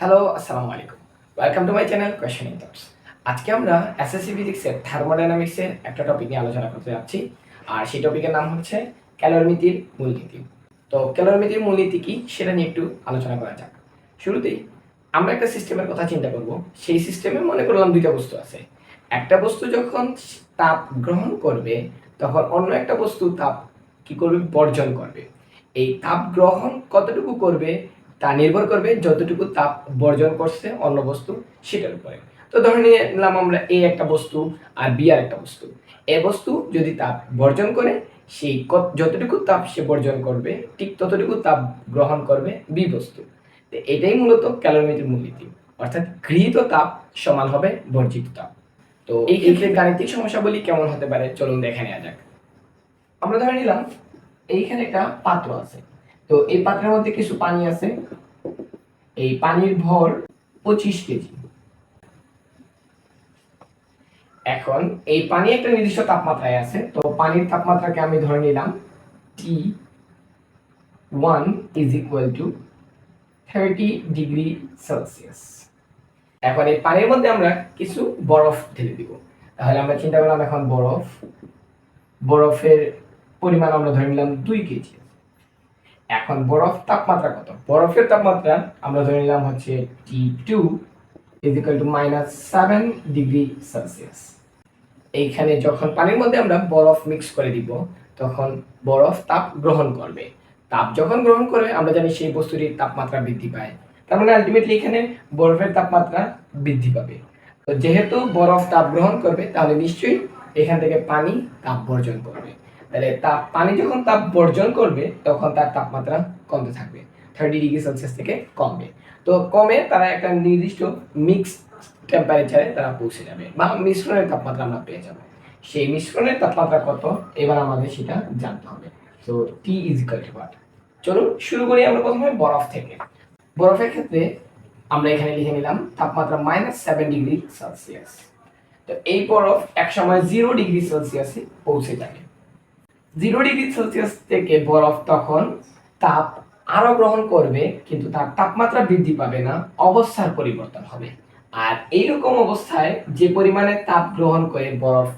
Hello, আসসালামু আলাইকুম। Welcome to my channel questioning thoughts. আজকে আমরা এসএসসি ফিজিক্সের থার্মোডাইনামিক্সের একটা টপিক নিয়ে আলোচনা করতে যাচ্ছি। আর সেই টপিকের নাম হচ্ছে ক্যালরিমিতির মূলনীতি। তো ক্যালরিমিতির মূলনীতি কি সেটা নিয়ে একটু আলোচনা করা যাক। শুরুতেই আমরা একটা সিস্টেমের কথা চিন্তা করব। সেই সিস্টেমে মনে করলাম দুইটা বস্তু আছে। একটা বস্তু যখন তাপ গ্রহণ করবে তখন অন্য একটা বস্তু তাপ কি করবে? বর্জন করবে। এই তাপ গ্রহণ কতটুকু করবে তা নির্ভর করবে যতটুকু তাপ বর্জন করছে অন্য বস্তু সেটার উপরে। তো ধরে নিলাম আমরা এ একটা বস্তু আর বি আর একটা বস্তু। এ বস্তু যদি তাপ বর্জন করে সেই যতটুকু তাপ সে বর্জন করবে ঠিক ততটুকু তাপ গ্রহণ করবে বি বস্তু। তো এটাই মূলত ক্যালরিমিতির মূলনীতি, অর্থাৎ গৃহীত তাপ সমান হবে বর্জিত তাপ। তো এই ক্ষেত্রে গাণিতিক সমস্যাগুলি কেমন হতে পারে চলুন দেখে নেওয়া যাক। আমরা ধরে নিলাম এইখানে একটা পাত্র আছে। তো এই পাত্রের মধ্যে কিছু পানি আছে। এই পানির ভর 25 কেজি। এখন এই পানি একটা নির্দিষ্ট তাপমাত্রায় আছে। তো পানির তাপমাত্রাকে আমি ধরে নিলাম T1 is equal to 30 degree Celsius. এখন এই পানির মধ্যে আমরা কিছু বরফ ঢেলে দিব। তাহলে আমরা চিন্তা করলাম এখন বরফের পরিমাণ আমরা ধরে নিলাম 2 কেজি। এখন বরফ তাপমাত্রা কত? বরফের তাপমাত্রা আমরা ধরে নিলাম হচ্ছে T2 is equal to -7 degree Celsius. এইখানে যখন পানির মধ্যে আমরা বরফ মিক্স করে দিব তখন বরফ তাপ গ্রহণ করবে। তাপ যখন গ্রহণ করে আমরা জানি সেই বস্তুটির তাপমাত্রা বৃদ্ধি পায়। তার মানে আলটিমেটলি এখানে বরফের তাপমাত্রা বৃদ্ধি পাবে। তো যেহেতু বরফ তাপ গ্রহণ করবে তাহলে নিশ্চয়ই এখান থেকে পানি তাপ বর্জন করবে। তাহলে পানি যখন তাপ বর্জন করবে তখন তার তাপমাত্রা কমতে থাকবে, 30 ডিগ্রি সেলসিয়াস থেকে কমবে। তো কমে তারা একটা নির্দিষ্ট মিক্স টেম্পারেচারে তারা পৌঁছে যাবে বা মিশ্রণের তাপমাত্রা আমরা পেয়ে যাব। সেই মিশ্রণের তাপমাত্রা কত এবার আমাদের সেটা জানতে হবে। তো T is equal to what? চলুন শুরু করি আমরা প্রথমে বরফ থেকে। বরফের ক্ষেত্রে আমরা এখানে লিখে নিলাম তাপমাত্রা -7 ডিগ্রি সেলসিয়াস। তো এই বরফ এক সময় 0 ডিগ্রি সেলসিয়াসে পৌঁছে যাবে। 0 ডিগ্রি সেলসিয়াস থেকে বরফ তখন তাপ আরো গ্রহণ করবে কিন্তু তার তাপমাত্রা বৃদ্ধি পাবে না, অবস্থার পরিবর্তন হবে। আর এইরকম অবস্থায় যে পরিমাণে তাপ গ্রহণ করে বরফ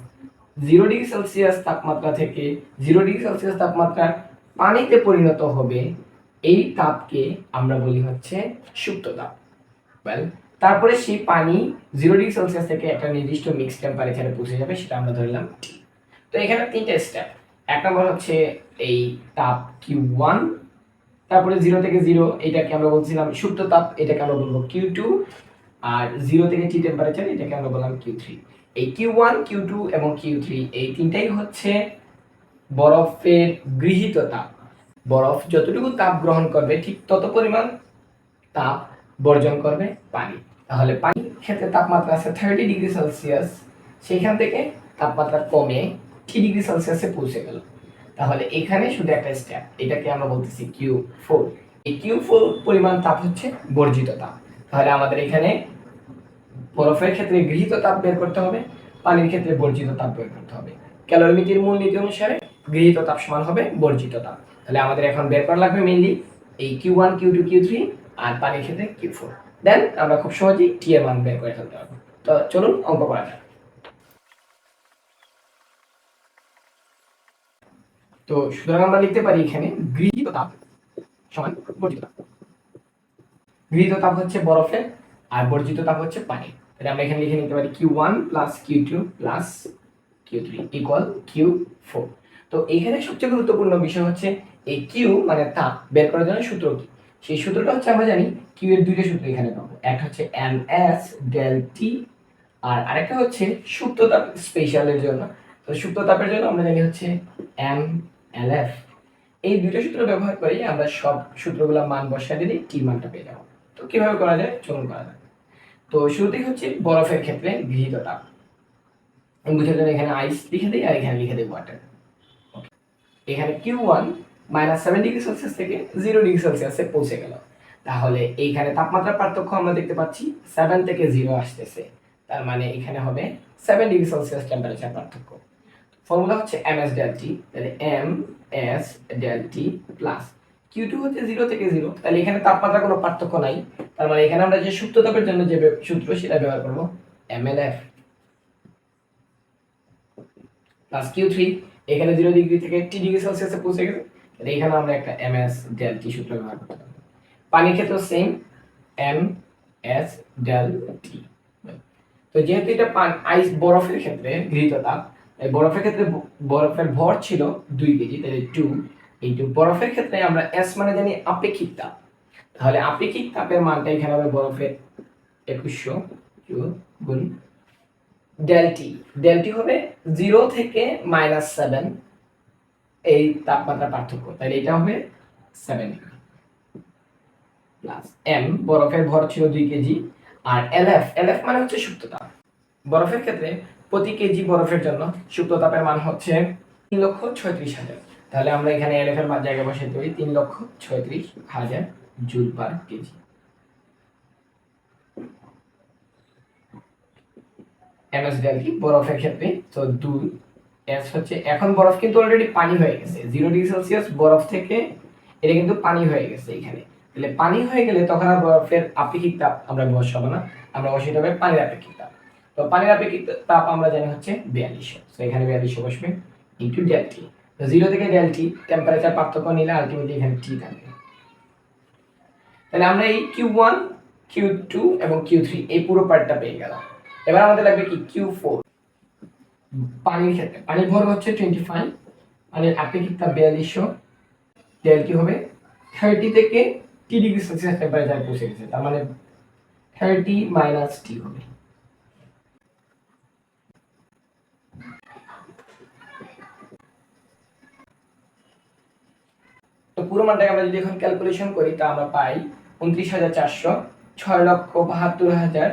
0 ডিগ্রি সেলসিয়াস তাপমাত্রা থেকে 0 ডিগ্রি সেলসিয়াস তাপমাত্রার পানিতে পরিণত হবে, এই তাপকে আমরা বলি হচ্ছে সুপ্ত তাপ। তারপরে সেই পানি 0 ডিগ্রি সেলসিয়াস থেকে একটা নির্দিষ্ট মিক্স টেম্পারেচারে পৌঁছে যাবে, সেটা আমরা ধরলাম T। তো এখানে তিনটা স্টেপ। এক নম্বর হচ্ছে এই তাপ Q1, তারপরে 0 থেকে 0 এটাকে আমরা বলছিলাম সুপ্ত তাপ, এটাকে আমরা বলবো Q2, আর 0 থেকে T টেম্পারেচার এটাকে আমরা বললাম Q3। এই Q1, Q2 এবং Q3 এই তিনটাই হচ্ছে বরফের গৃহীত তাপ। বরফ যতটুকু তাপ গ্রহণ করবে ঠিক তত পরিমাণ তাপ বর্জন করবে পানি। তাহলে পানির ক্ষেত্রে তাপমাত্রা আছে 30 ডিগ্রি সেলসিয়াস, সেইখান থেকে তাপমাত্রা কমে 3 ডিগ্রি সেলসিয়াসে পৌঁছে গেল। তাহলে এখানে শুধু একটা স্টেপ, এটাকে আমরা বলতেছি Q4। এই Q4 পরিমাণ তাপ হচ্ছে বর্জিত তাপ। তাহলে আমাদের এখানে বরফের ক্ষেত্রে গৃহীত তাপ বের করতে হবে, পানির ক্ষেত্রে বর্জিত তাপ বের করতে হবে। ক্যালরিমিতির মূলনীতি অনুসারে গৃহীত তাপ সমান হবে বর্জিত তাপ। তাহলে আমাদের এখন বের করা লাগবে মেইনলি এই Q1, Q2, Q3 আর পানির ক্ষেত্রে Q4। দেন আমরা খুব সহজেই T এর মান বের করে ফেলতে পারবো। তো চলুন অঙ্ক করা যাক। তো সুতরাং আমরা লিখতে পারি এখানে গৃহীত তাপ সমান বর্জিত তাপ। গৃহীত তাপ হচ্ছে বরফের আর বর্জিত তাপ হচ্ছে পানি। তাহলে আমরা এখানে লিখে নিতে পারি Q1 plus Q2 plus Q3 equal Q4। তো এখানে সবচেয়ে গুরুত্বপূর্ণ বিষয় হচ্ছে এই Q মানে তাপ বের করার জন্য সূত্র কি? সেই সূত্রটা হচ্ছে আমরা জানি Q এর দুইটা সূত্র এখানে পাবো। একটা হচ্ছে ms del T আর আরেকটা হচ্ছে সুপ্ত তাপ স্পেশালের জন্য। তো সুপ্ত তাপের জন্য আমরা জানি হচ্ছে mLF। এই দুইটা সূত্র ব্যবহার করে আমরা সব সূত্রগুলো মান বসায় দিলে T মানটা পেয়ে যাব। তো কিভাবে করা যায় চলুন করা যাক। তো শুরুতেই হচ্ছে বরফের ক্ষেত্রে গৃহীত তাপ। আমি বুঝার জন্য এখানে আইস লিখে দিই আর এখানে লিখে দিই ওয়াটার। ওকে, এখানে Q1 -7 ডিগ্রি সেলসিয়াস থেকে 0 ডিগ্রি সেলসিয়াসে পৌঁছে গেল। তাহলে এইখানে তাপমাত্রার পার্থক্য আমরা দেখতে পাচ্ছি 7 থেকে 0 আসতেছে। তার মানে এখানে হবে 7 ডিগ্রি সেলসিয়াস টেম্পারেচার পার্থক্য। ফর্মুলা হচ্ছে ms del T। তাহলে ms del T plus Q2 হচ্ছে 0 থেকে 0, তাহলে এখানে তাপমাত্রা কোনো পার্থক্য নাই। তার মানে এখানে আমরা যে সুপ্ত তাপের জন্য যে সূত্র সেটা ব্যবহার করব, mLF প্লাস Q3, এখানে 0 ডিগ্রি থেকে T ডিগ্রি সেলসিয়াসে পৌঁছে গেছে, তাহলে এখানে আমরা একটা ms del T সূত্র ব্যবহার করতে পারব। পানির ক্ষেত্রে সেম ms del T। তো যেহেতু এটা আইস বরফের ক্ষেত্রে গৃহীত তাপ, এই বরফের ক্ষেত্রে বরফের ভর ছিল 2 কেজি, তাহলে 2 ইনটু বরফের ক্ষেত্রে আমরা s মানে জানি আপেক্ষিক তাপ, তাহলে আপেক্ষিক তাপের মানটা এখানে হবে বরফের 2100 গুণ ডেল টি হবে 0 থেকে -7, এই তাপমাত্রা পার্থক্য, তাহলে এটা হবে 7 ডিগ্রি প্লাস m, বরফের ভর ছিল 2 কেজি, আর এলএফ মানে হচ্ছে সুপ্ত তাপ। বরফের ক্ষেত্রে প্রতি কেজি বরফের জন্য সুপ্ত তাপের মান হচ্ছে 3,36,000, তাহলে আমরা এখানে এলএফ এর জায়গায় বসাতে পারি 3,36,000 joule per KG. ms del T বরফের ক্ষেত্রে, তো 2 s হচ্ছে, এখন বরফ কিন্তু অলরেডি পানি হয়ে গেছে 0 ডিগ্রি সেলসিয়াস বরফ থেকে এটা কিন্তু পানি হয়ে গেছে এখানে, তাহলে পানি হয়ে গেলে তখন আর বরফের আপেক্ষিক তাপ আমরা বসাবো না, আমরা বসাতে হবে পানির আপেক্ষিক তাপ। তো পানির আপেক্ষিক তাপ আমরা জানি হচ্ছে 4200, তো এখানে 4200 বসবে ইনটু ডেল টি। তো 0 থেকে ডেল টি টেম্পারেচার পার্থক্য নিলে আলটিমেটলি এখানে টি থাকবে। তাহলে আমরা এই Q1 Q2 এবং Q3 এই পুরো পার্টটা পেয়ে গেলাম। এবার আমাদের লাগবে কি Q4। পানির ক্ষেত্রে পানির ভর হচ্ছে 25, পানির আপেক্ষিক তাপ 4200, ডেল টি হবে 30 থেকে T ডিগ্রি সেলসিয়াস টেম্পারেচার পৌঁছে গেছে, তার মানে 30 মাইনাস T হবে। তো পুরো মানটাকে আমরা যদি এখন ক্যালকুলেশন করি তা আমরা পাই 29,400, 6,72,000,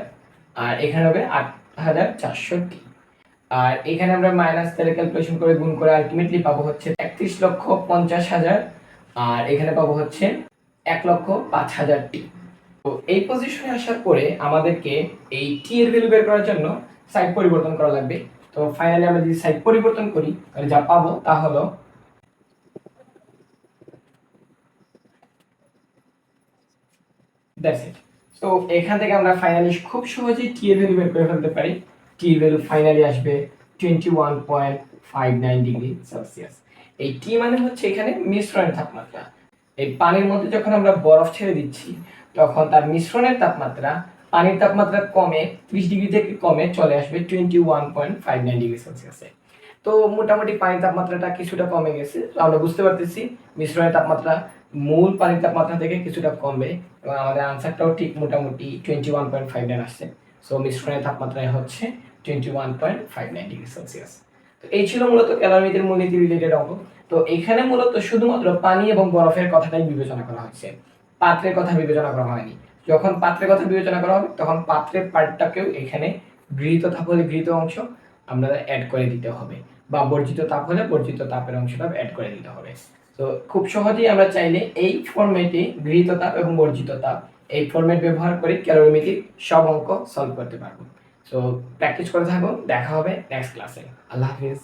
আর এখানে হবে 8,400 টি, আর এখানে আমরা মাইনাস তাহলে ক্যালকুলেশন করে গুণ করে আলটিমেটলি পাবো হচ্ছে 31,50,000, আর এখানে পাবো হচ্ছে 1,05,000 টি। তো এই পজিশনে আসার পরে আমাদেরকে এই টি এর ভ্যালু বের করার জন্য সাইড পরিবর্তন করা লাগবে। তো ফাইনালি আমরা যদি সাইড পরিবর্তন করি তাহলে যা পাবো তা হলো দ্যাটস ইট। সো এখান থেকে আমরা ফাইনালি খুব সহজেই টি এর ভ্যালু বের করে ফেলতে পারি। টি এর ভ্যালু ফাইনালি আসবে 21.59 ডিগ্রি সেলসিয়াস। এই টি মানে হচ্ছে এখানে মিশ্রণের তাপমাত্রা। এই পানির মধ্যে যখন আমরা বরফ ছেড়ে দিচ্ছি তখন তার মিশ্রণের তাপমাত্রা পানির তাপমাত্রা কমে 30 ডিগ্রি থেকে কমে চলে আসবে 21.59 ডিগ্রি সেলসিয়াসে। তো মোটামুটি পানির তাপমাত্রাটা কিছুটা কমে গেছে, তো আমরা বুঝতে পারতেছি মিশ্রণের তাপমাত্রা মূল পানির তাপমাত্রা থেকে কিছুটা কমবে, এবং আমাদের আনসারটাও ঠিক মোটামুটি 21.59 আসছে। সো মিশ্রণের তাপমাত্রায় হচ্ছে 21.59 ডিগ্রি সেলসিয়াস। তো এই ছিল মূলত ক্যালোরিমিটার মূলনীতি রিলেটেড অঙ্ক। তো এখানে মূলত শুধুমাত্র পানি এবং বরফের কথাটাই বিবেচনা করা হচ্ছে, পাত্রের কথা বিবেচনা করা হয়নি। যখন পাত্রের কথা বিবেচনা করা হবে তখন পাত্রের পার্টটাকেও এখানে গৃহীত তাপ হলে গৃহীত অংশ আমরা অ্যাড করে দিতে হবে, বা বর্জিত তাপ হলে বর্জিত তাপের অংশটা অ্যাড করে দিতে হবে। তো খুব সহজেই আমরা চাইলে এই ফরম্যাটে গৃহীত তাপ এবং বর্জিত তাপ এই ফরম্যাট ব্যবহার করে ক্যালোরিমিটার সব অঙ্ক সলভ করতে পারবো। সো প্র্যাকটিস করে থাকো, দেখা হবে নেক্সট ক্লাসে। আল্লাহ হাফিজ।